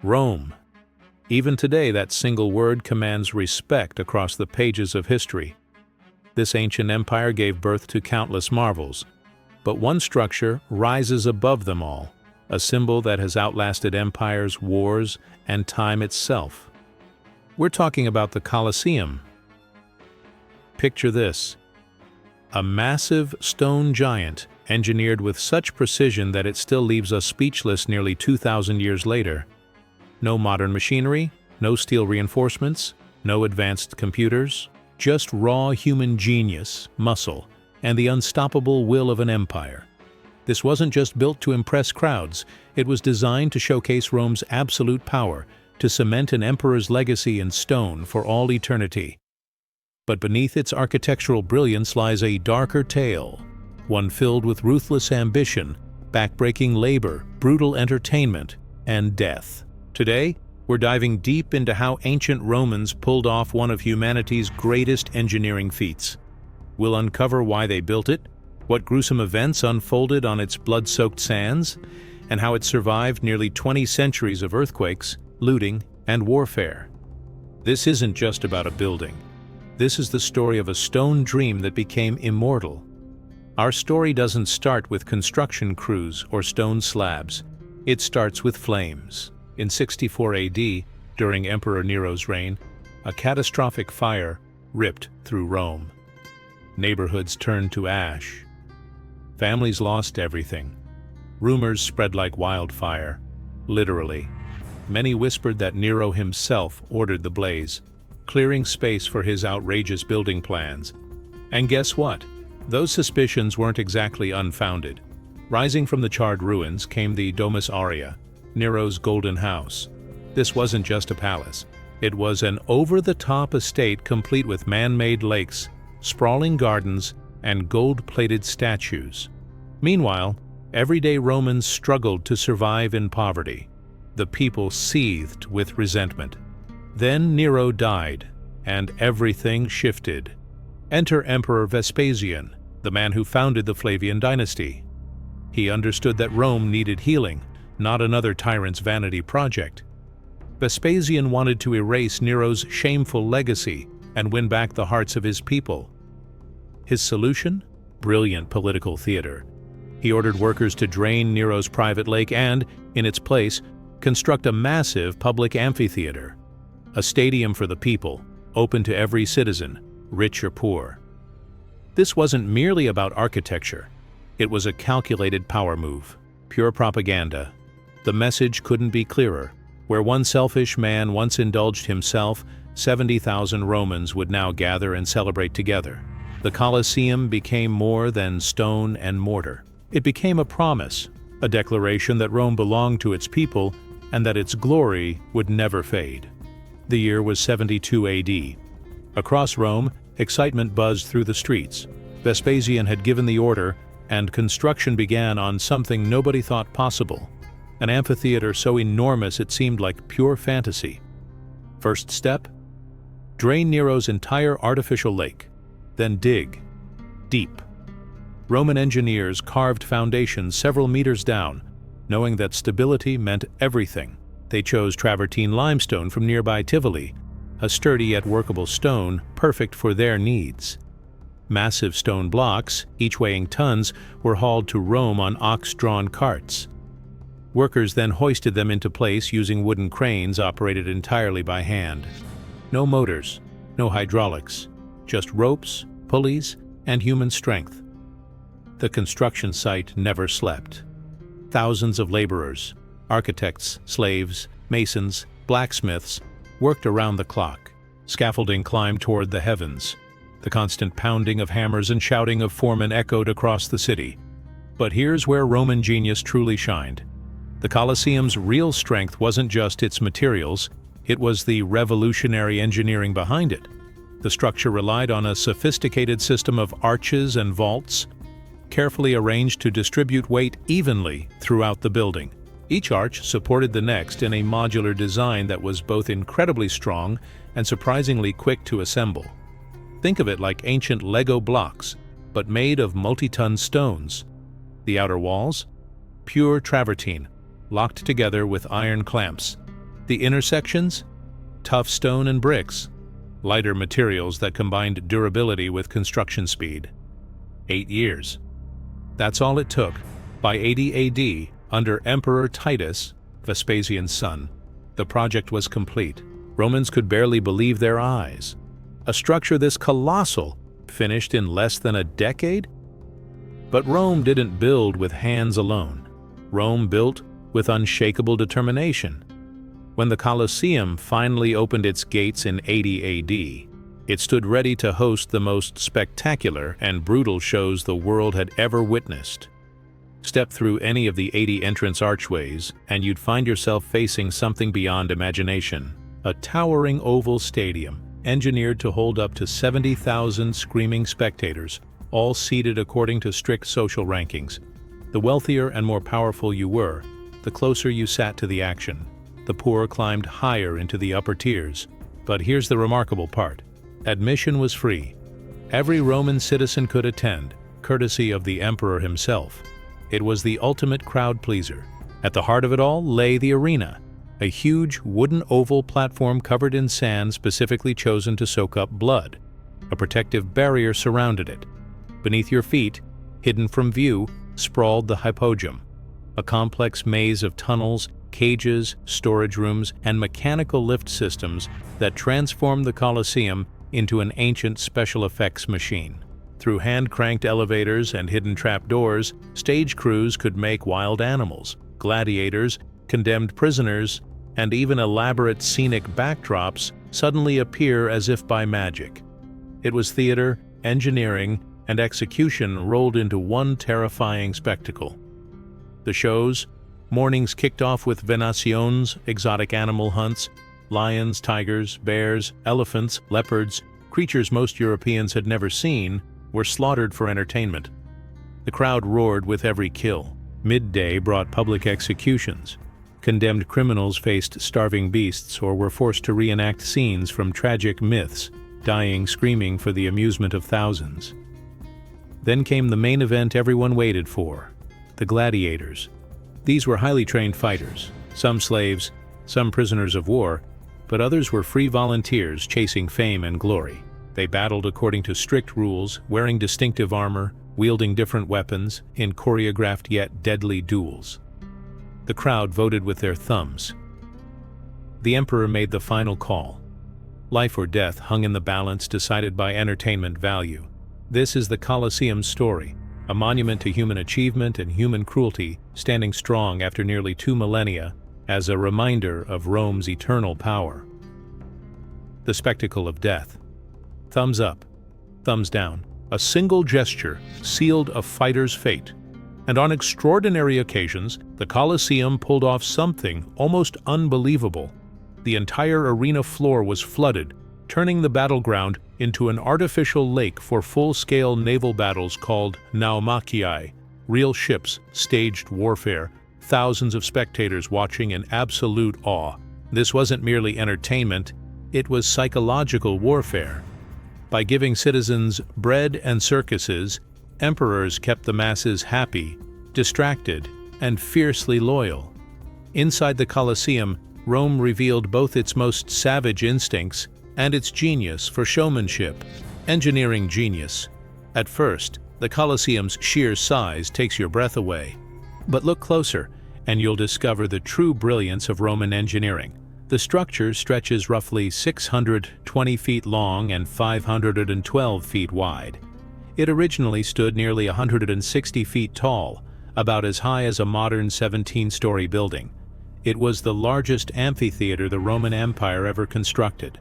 Rome. Even today, that single word commands respect across the pages of history. This ancient empire gave birth to countless marvels, but one structure rises above them all, a symbol that has outlasted empires, wars, and time itself. We're talking about the Colosseum. Picture this: a massive stone giant engineered with such precision that it still leaves us speechless nearly 2,000 years later. No modern machinery, no steel reinforcements, no advanced computers, just raw human genius, muscle, and the unstoppable will of an empire. This wasn't just built to impress crowds, it was designed to showcase Rome's absolute power, to cement an emperor's legacy in stone for all eternity. But beneath its architectural brilliance lies a darker tale, one filled with ruthless ambition, backbreaking labor, brutal entertainment, and death. Today, we're diving deep into how ancient Romans pulled off one of humanity's greatest engineering feats. We'll uncover why they built it, what gruesome events unfolded on its blood-soaked sands, and how it survived nearly 20 centuries of earthquakes, looting, and warfare. This isn't just about a building. This is the story of a stone dream that became immortal. Our story doesn't start with construction crews or stone slabs. It starts with flames. In 64 AD, during Emperor Nero's reign, a catastrophic fire ripped through Rome. Neighborhoods turned to ash. Families lost everything. Rumors spread like wildfire, literally. Many whispered that Nero himself ordered the blaze, clearing space for his outrageous building plans. And guess what? Those suspicions weren't exactly unfounded. Rising from the charred ruins came the Domus Aurea, Nero's golden house. This wasn't just a palace. It was an over-the-top estate complete with man-made lakes, sprawling gardens, and gold-plated statues. Meanwhile, everyday Romans struggled to survive in poverty. The people seethed with resentment. Then Nero died, and everything shifted. Enter Emperor Vespasian, the man who founded the Flavian dynasty. He understood that Rome needed healing, not another tyrant's vanity project. Vespasian wanted to erase Nero's shameful legacy and win back the hearts of his people. His solution? Brilliant political theater. He ordered workers to drain Nero's private lake and, in its place, construct a massive public amphitheater. A stadium for the people, open to every citizen, rich or poor. This wasn't merely about architecture. It was a calculated power move, pure propaganda. The message couldn't be clearer. Where one selfish man once indulged himself, 70,000 Romans would now gather and celebrate together. The Colosseum became more than stone and mortar. It became a promise, a declaration that Rome belonged to its people and that its glory would never fade. The year was 72 AD. Across Rome, excitement buzzed through the streets. Vespasian had given the order, and construction began on something nobody thought possible. An amphitheater so enormous it seemed like pure fantasy. First step? Drain Nero's entire artificial lake, then dig deep. Roman engineers carved foundations several meters down, knowing that stability meant everything. They chose travertine limestone from nearby Tivoli, a sturdy yet workable stone perfect for their needs. Massive stone blocks, each weighing tons, were hauled to Rome on ox-drawn carts. Workers then hoisted them into place using wooden cranes operated entirely by hand. No motors, no hydraulics, just ropes, pulleys, and human strength. The construction site never slept. Thousands of laborers, architects, slaves, masons, blacksmiths, worked around the clock. Scaffolding climbed toward the heavens. The constant pounding of hammers and shouting of foremen echoed across the city. But here's where Roman genius truly shined. The Colosseum's real strength wasn't just its materials, it was the revolutionary engineering behind it. The structure relied on a sophisticated system of arches and vaults, carefully arranged to distribute weight evenly throughout the building. Each arch supported the next in a modular design that was both incredibly strong and surprisingly quick to assemble. Think of it like ancient Lego blocks, but made of multi-ton stones. The outer walls? Pure travertine, locked together with iron clamps. The intersections? Tough stone and bricks, lighter materials that combined durability with construction speed. 8 years. That's all it took. By 80 AD, under Emperor Titus, Vespasian's son, the project was complete. Romans could barely believe their eyes. A structure this colossal, finished in less than a decade? But Rome didn't build with hands alone. Rome built with unshakable determination. When the Colosseum finally opened its gates in 80 AD, it stood ready to host the most spectacular and brutal shows the world had ever witnessed. Step through any of the 80 entrance archways, and you'd find yourself facing something beyond imagination. A towering oval stadium, engineered to hold up to 70,000 screaming spectators, all seated according to strict social rankings. The wealthier and more powerful you were, the closer you sat to the action. The poor climbed higher into the upper tiers. But here's the remarkable part. Admission was free. Every Roman citizen could attend, courtesy of the emperor himself. It was the ultimate crowd pleaser. At the heart of it all lay the arena, a huge wooden oval platform covered in sand specifically chosen to soak up blood. A protective barrier surrounded it. Beneath your feet, hidden from view, sprawled the hypogum, a complex maze of tunnels, cages, storage rooms, and mechanical lift systems that transformed the Colosseum into an ancient special effects machine. Through hand-cranked elevators and hidden trapdoors, stage crews could make wild animals, gladiators, condemned prisoners, and even elaborate scenic backdrops suddenly appear as if by magic. It was theater, engineering, and execution rolled into one terrifying spectacle. The shows, mornings kicked off with venaciones, exotic animal hunts, lions, tigers, bears, elephants, leopards, creatures most Europeans had never seen, were slaughtered for entertainment. The crowd roared with every kill. Midday brought public executions. Condemned criminals faced starving beasts or were forced to reenact scenes from tragic myths, dying screaming for the amusement of thousands. Then came the main event everyone waited for, the gladiators. These were highly trained fighters, some slaves, some prisoners of war, but others were free volunteers chasing fame and glory. They battled according to strict rules, wearing distinctive armor, wielding different weapons, in choreographed yet deadly duels. The crowd voted with their thumbs. The emperor made the final call. Life or death hung in the balance decided by entertainment value. This is the Colosseum's story, a monument to human achievement and human cruelty, standing strong after nearly 2 millennia as a reminder of Rome's eternal power. The spectacle of death. Thumbs up, thumbs down. A single gesture sealed a fighter's fate. And on extraordinary occasions, the Colosseum pulled off something almost unbelievable. The entire arena floor was flooded, turning the battleground into an artificial lake for full-scale naval battles called naumachii, real ships, staged warfare, thousands of spectators watching in absolute awe. This wasn't merely entertainment, it was psychological warfare. By giving citizens bread and circuses, emperors kept the masses happy, distracted, and fiercely loyal. Inside the Colosseum, Rome revealed both its most savage instincts and its genius for showmanship, engineering genius. At first, the Colosseum's sheer size takes your breath away. But look closer, and you'll discover the true brilliance of Roman engineering. The structure stretches roughly 620 feet long and 512 feet wide. It originally stood nearly 160 feet tall, about as high as a modern 17-story building. It was the largest amphitheater the Roman Empire ever constructed.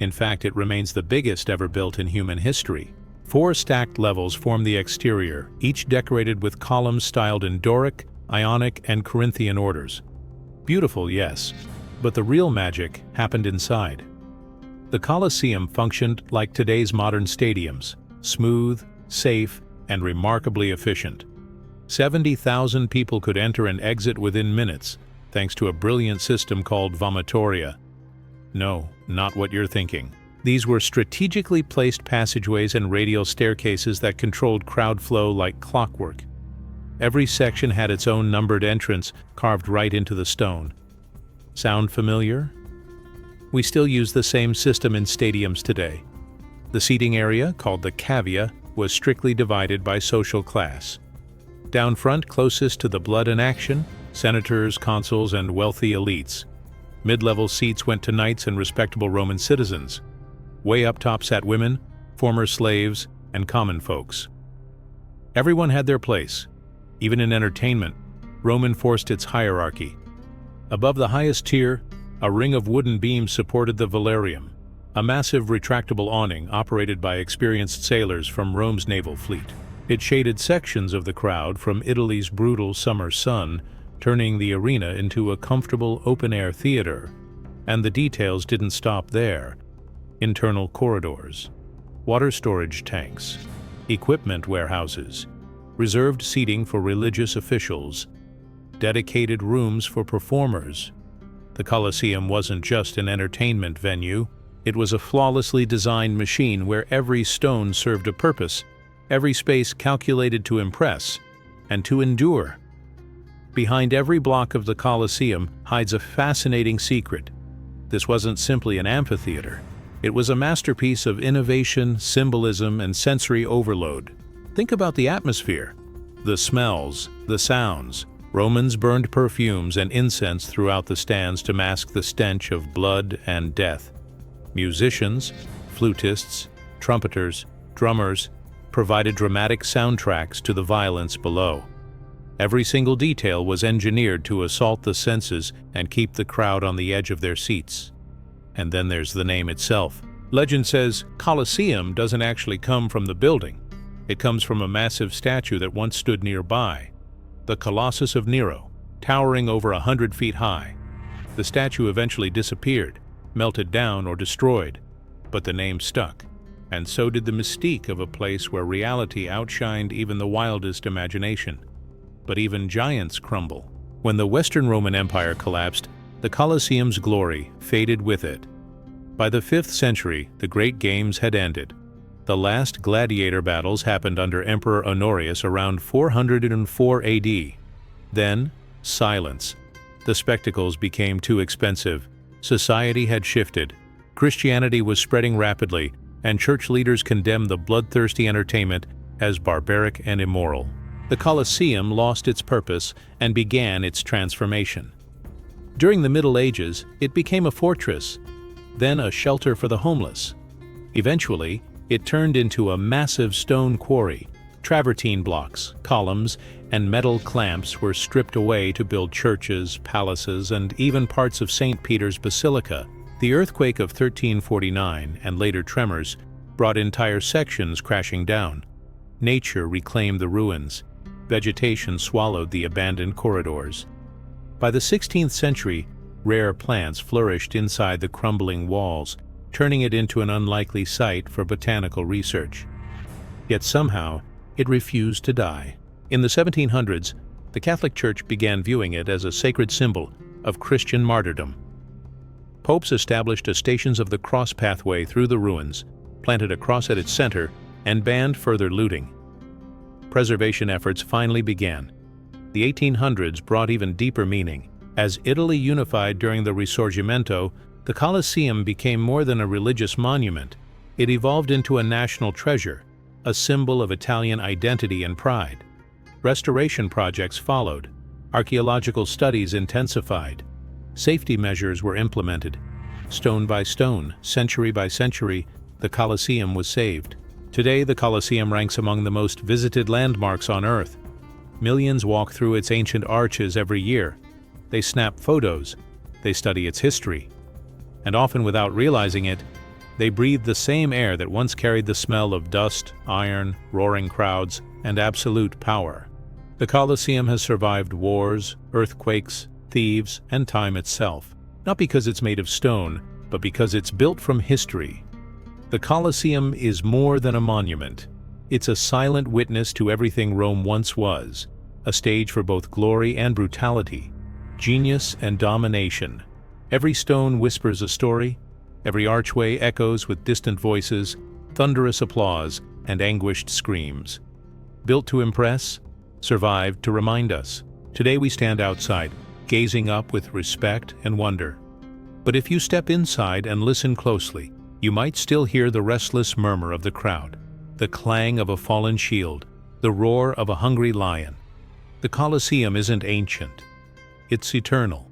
In fact, it remains the biggest ever built in human history. 4 stacked levels form the exterior, each decorated with columns styled in Doric, Ionic, and Corinthian orders. Beautiful, yes, but the real magic happened inside. The Colosseum functioned like today's modern stadiums, smooth, safe, and remarkably efficient. 70,000 people could enter and exit within minutes, thanks to a brilliant system called vomitoria. No, not what you're thinking. These were strategically placed passageways and radial staircases that controlled crowd flow like clockwork. Every section had its own numbered entrance carved right into the stone. Sound familiar? We still use the same system in stadiums today. The seating area, called the cavea, was strictly divided by social class. Down front, closest to the blood and action, senators, consuls, and wealthy elites. Mid-level seats went to knights and respectable Roman citizens. Way up top sat women, former slaves, and common folks. Everyone had their place. Even in entertainment, Rome enforced its hierarchy. Above the highest tier, a ring of wooden beams supported the velarium, a massive retractable awning operated by experienced sailors from Rome's naval fleet. It shaded sections of the crowd from Italy's brutal summer sun, turning the arena into a comfortable open-air theater. And the details didn't stop there. Internal corridors, water storage tanks, equipment warehouses, reserved seating for religious officials, dedicated rooms for performers. The Colosseum wasn't just an entertainment venue, it was a flawlessly designed machine where every stone served a purpose, every space calculated to impress and to endure. Behind every block of the Colosseum hides a fascinating secret. This wasn't simply an amphitheater. It was a masterpiece of innovation, symbolism, and sensory overload. Think about the atmosphere, the smells, the sounds. Romans burned perfumes and incense throughout the stands to mask the stench of blood and death. Musicians, flutists, trumpeters, drummers provided dramatic soundtracks to the violence below. Every single detail was engineered to assault the senses and keep the crowd on the edge of their seats. And then there's the name itself. Legend says Colosseum doesn't actually come from the building. It comes from a massive statue that once stood nearby, the Colossus of Nero, towering over 100 feet high. The statue eventually disappeared, melted down or destroyed, but the name stuck. And so did the mystique of a place where reality outshined even the wildest imagination. But even giants crumble. When the Western Roman Empire collapsed, the Colosseum's glory faded with it. By the 5th century, the Great Games had ended. The last gladiator battles happened under Emperor Honorius around 404 AD. Then, silence. The spectacles became too expensive. Society had shifted. Christianity was spreading rapidly, and church leaders condemned the bloodthirsty entertainment as barbaric and immoral. The Colosseum lost its purpose and began its transformation. During the Middle Ages, it became a fortress, then a shelter for the homeless. Eventually, it turned into a massive stone quarry. Travertine blocks, columns, and metal clamps were stripped away to build churches, palaces, and even parts of St. Peter's Basilica. The earthquake of 1349 and later tremors brought entire sections crashing down. Nature reclaimed the ruins. Vegetation swallowed the abandoned corridors. By the 16th century, rare plants flourished inside the crumbling walls, turning it into an unlikely site for botanical research. Yet somehow, it refused to die. In the 1700s, the Catholic Church began viewing it as a sacred symbol of Christian martyrdom. Popes established a Stations of the Cross pathway through the ruins, planted a cross at its center, and banned further looting. Preservation efforts finally began. The 1800s brought even deeper meaning. As Italy unified during the Risorgimento, the Colosseum became more than a religious monument. It evolved into a national treasure, a symbol of Italian identity and pride. Restoration projects followed. Archaeological studies intensified. Safety measures were implemented. Stone by stone, century by century, the Colosseum was saved. Today, the Colosseum ranks among the most visited landmarks on Earth. Millions walk through its ancient arches every year. They snap photos. They study its history. And often without realizing it, they breathe the same air that once carried the smell of dust, iron, roaring crowds, and absolute power. The Colosseum has survived wars, earthquakes, thieves, and time itself. Not because it's made of stone, but because it's built from history. The Colosseum is more than a monument. It's a silent witness to everything Rome once was, a stage for both glory and brutality, genius and domination. Every stone whispers a story, every archway echoes with distant voices, thunderous applause, and anguished screams. Built to impress, survived to remind us. Today we stand outside, gazing up with respect and wonder. But if you step inside and listen closely, you might still hear the restless murmur of the crowd, the clang of a fallen shield, the roar of a hungry lion. The Colosseum isn't ancient. It's eternal.